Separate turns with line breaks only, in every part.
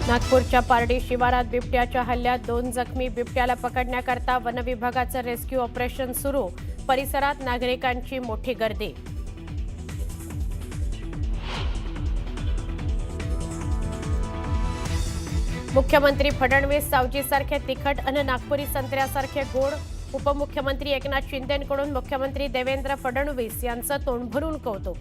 नागपूरच्या पारडी शिवारात बिबट्याच्या हल्ल्यात 2 जखमी. बिबट्याला पकडण्याकरता वनविभागाचं रेस्क्यू ऑपरेशन सुरू. परिसरात नागरिकांची मोठी गर्दी. मुख्यमंत्री फडणवीस सावजीसारखे तिखट आणि नागपुरी संत्र्यासारखे गोड. उपमुख्यमंत्री एकनाथ शिंदेंकडून मुख्यमंत्री देवेंद्र फडणवीस यांचं तोंड भरून कौतुक.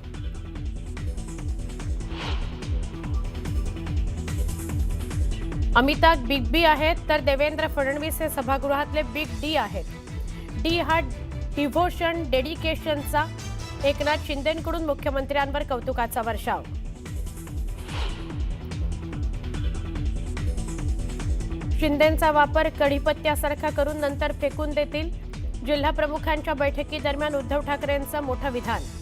अमिताभ बिग बी आहेत तर देवेंद्र फडणवीस हे सभागृहातले बिग डी आहेत. डी हा डिव्होशन डेडिकेशनचा. एकनाथ शिंदेंकडून मुख्यमंत्र्यांवर कौतुकाचा वर्षाव. शिंदेंचा वापर कढीपत्त्यासारखा करून नंतर फेकून देतील. जिल्हा प्रमुखांच्या बैठकीदरम्यान उद्धव ठाकरेंचं मोठं विधान.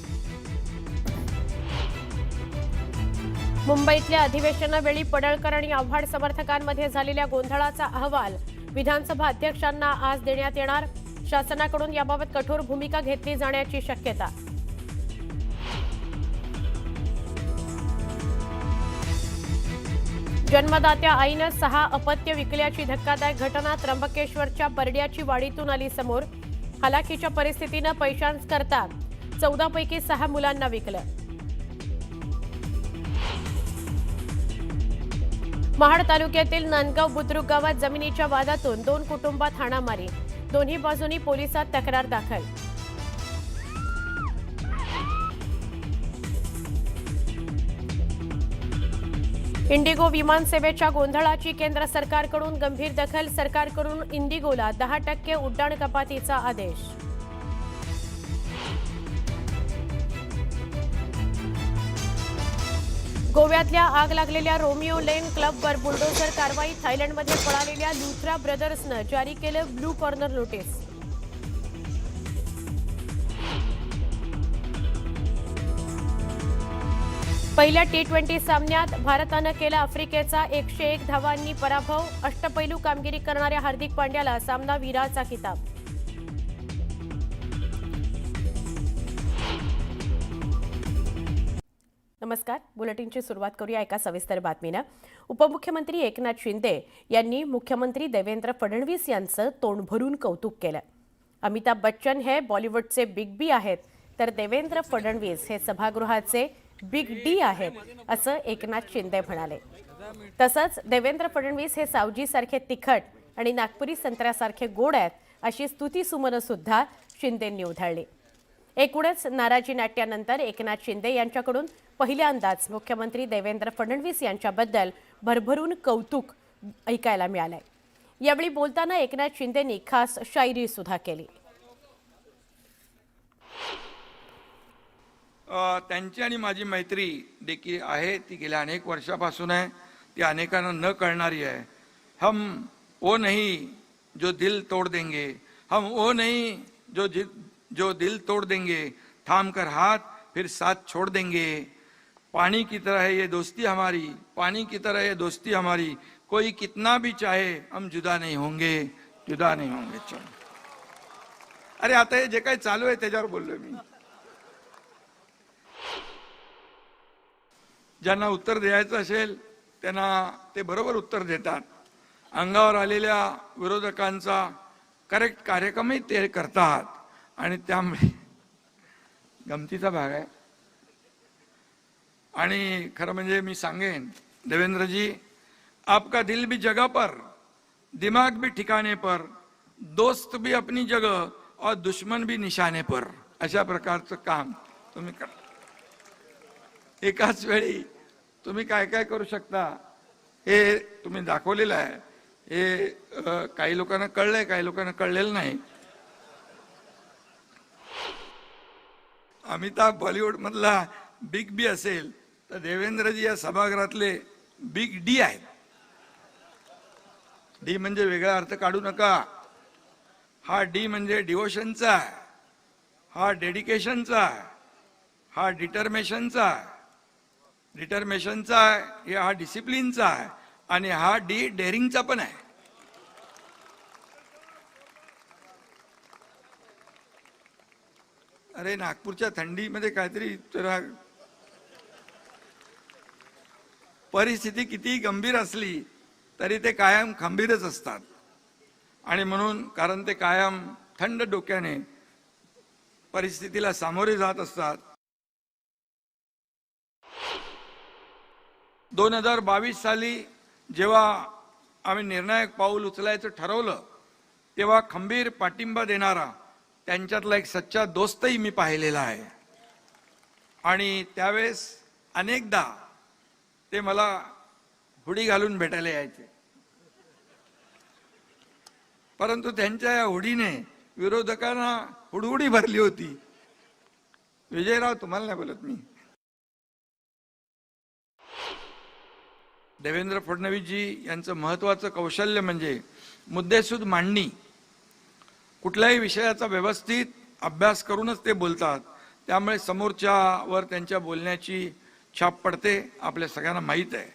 मुंबईतल्या अधिवेशनावेळी पडळकर आणि आव्हाड समर्थकांमध्ये झालेल्या गोंधळाचा अहवाल विधानसभा अध्यक्षांना आज देण्यात येणार. शासनाकडून याबाबत कठोर भूमिका घेतली जाण्याची शक्यता. जन्मदात्या आईनं 6 अपत्य विकल्याची धक्कादायक घटना. त्र्यंबकेश्वरच्या बर्ड्याची वाडीतून आली समोर. हलाखीच्या परिस्थितीनं पैशांकरता 14 पैकी 6 मुलांना विकलं. महाड तालुक्यातील नांदगाव बुद्रुक गावात जमिनीच्या वादातून 2 कुटुंबात हाणामारी. दोन्ही बाजूंनी पोलिसात तक्रार दाखल. इंडिगो विमानसेवेच्या गोंधळाची केंद्र सरकारकडून गंभीर दखल. सरकारकडून इंडिगोला 10% उड्डाण कपातीचा आदेश. गोव्यातल्या आग लागलेल्या रोमिओ लेन क्लबवर बुलडोझर कारवाई. थायलंडमध्ये पळालेल्या लुथरा ब्रदर्सनं जारी केलं ब्लू कॉर्नर नोटीस. पहिल्या T20 सामन्यात भारतानं केला आफ्रिकेचा 101 धावांनी पराभव. अष्टपैलू कामगिरी करणाऱ्या हार्दिक पांड्याला सामनावीराचा किताब. नमस्कार. बुलेटिनची सुरुवात करूया एका सविस्तर बातमीनं. उपमुख्यमंत्री एकनाथ शिंदे यांनी मुख्यमंत्री देवेंद्र फडणवीस यांचं तोंड भरून कौतुक केलं. अमिताभ बच्चन हे बॉलिवूडचे बिग बी आहेत तर देवेंद्र फडणवीस हे सभागृहाचे बिग डी आहेत असं एकनाथ शिंदे म्हणाले. तसंच देवेंद्र फडणवीस हे सावजीसारखे तिखट आणि नागपुरी संत्र्यासारखे गोड आहेत अशी स्तुतीसुमनं सुद्धा शिंदेंनी उधळली. एकूणच नाराजी नाट्यानंतर एकनाथ शिंदे यांच्याकडून पहिल्यांदाच मुख्यमंत्री देवेंद्र फडणवीस यांच्याबद्दल भरभरून कौतुक ऐकायला मिळालंय. यावेळी बोलताना एकनाथ शिंदेंनी खास शायरी सुद्धा केली.
त्यांची आणि माझी मैत्री देखील आहे ती गेल्या अनेक वर्षापासून आहे. ती अनेकांना न कळणारी आहे. हम वो नहीं जो दिल तोड़ देंगे, हम वो नहीं जो दिल तोड़ देंगे, थाम कर हाथ फिर साथ छोड़ देंगे. पानी की तरह है ये दोस्ती हमारी, पानी की तरह ये दोस्ती हमारी. कोई कितना भी चाहे हम जुदा नहीं होंगे, जुदा नहीं होंगे. चलो अरे आता हे जे काही चालू आहे त्याच्यावर बोललोय मी. ज्यांना उत्तर द्यायचं असेल त्यांना ते बरोबर उत्तर देतात. अंगावर आलेल्या विरोधकांचा करेक्ट कार्यक्रमही ते करतात आणि त्यामुळे गमतीचा भाग आहे. आणि खरं म्हणजे मी सांगेन देवेंद्रजी, आपका दिल भी जगह पर, दिमाग भी ठिकाने पर, दोस्त भी अपनी जगह और दुश्मन भी निशाने पर. अशा प्रकारचं काम तुम्ही करा. एकाच वेळी तुम्ही काय काय करू शकता हे तुम्ही दाखवलेलं आहे. हे काही लोकांना कळलंय, काही लोकांना कळलेलं नाही. अमिताभ बॉलिवूड मधला बिग बी असेल तर देवेंद्रजी या सभागृहातले बिग डी आहेत. डी म्हणजे वेगळा अर्थ काढू नका. हा डी म्हणजे डिवोशनचा आहे, हा डेडिकेशनचा आहे, हा डिटर्मिनेशनचा आहे, हा डिसिप्लिनचा आहे आणि हा डी डेअरिंगचा पण आहे. अरे नागपूरच्या थंडीमध्ये काहीतरी जरा परिस्थिती किती गंभीर असली तरी ते कायम खंबीरच असतात. आणि म्हणून कारण ते कायम थंड डोक्याने परिस्थितीला सामोरे जात असतात. 2022 साली जेव्हा आम्ही निर्णायक पाऊल उचलायचं ठरवलं तेव्हा खंबीर पाठिंबा देणारा त्यांच्यातला एक सच्चा दोस्तही मी पाहिलेला आहे. आणि त्यावेळेस अनेकदा ते मला हुडी घालून भेटायला यायचे, परंतु त्यांच्या या हुडीने विरोधकांना हुडहुडी भरली होती. विजयराव, तुम्हाला नाही बोलत मी. देवेंद्र फडणवीसजी यांचं महत्त्वाचं कौशल्य म्हणजे मुद्देसूद मांडणी. कुठल्याही विषयाचा व्यवस्थित अभ्यास करूनच ते बोलतात. त्यामुळे समोरच्यावर त्यांच्या बोलण्याची छाप पडते, आपल्या सगळ्यांना माहीत आहे.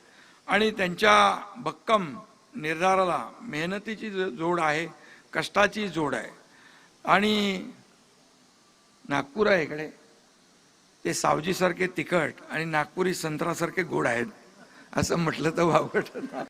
आणि त्यांच्या भक्कम निर्धाराला मेहनतीची जोड आहे, कष्टाची जोड आहे. आणि नागपूर आहे इकडे, ते सावजीसारखे तिखट आणि नागपुरी संत्रासारखे गोड आहेत असं म्हटलं तर वावगं.